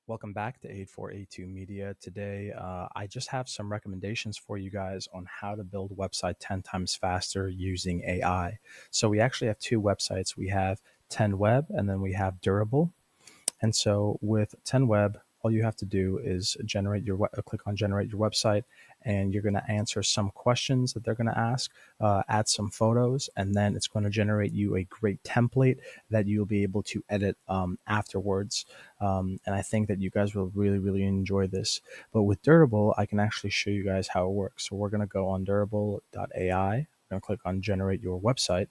Welcome back to 8482 Media. Today, I just have some recommendations for you guys on how to build a website 10 times faster using AI. So, we actually have two websites. We have 10 Web and then we have Durable. And so with 10 Web, all you have to do is click on generate your website, and you're going to answer some questions that they're going to ask, add some photos, and then it's going to generate you a great template that you'll be able to edit afterwards. And I think that you guys will really, really enjoy this. But with Durable, I can actually show you guys how it works. So we're going to go on durable.ai. We're going to click on generate your website,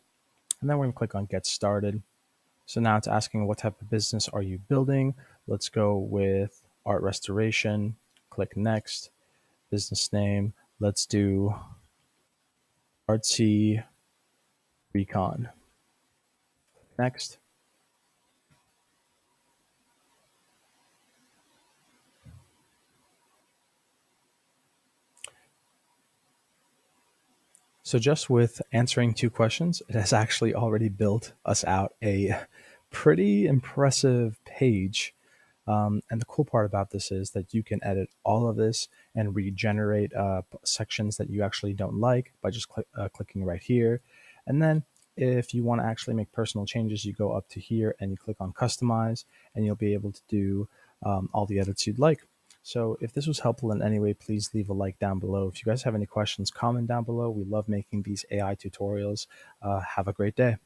and then we're going to click on get started. So now it's asking what type of business are you building? Let's go with art restoration. Click next. Business name. Let's do Artsy Recon. Next. So just with answering two questions, it has actually already built us out a pretty impressive page. And the cool part about this is that you can edit all of this and regenerate sections that you actually don't like by just clicking right here. And then if you want to actually make personal changes, you go up to here and you click on customize, and you'll be able to do all the edits you'd like. So if this was helpful in any way, please leave a like down below. If you guys have any questions, comment down below. We love making these AI tutorials. Have a great day.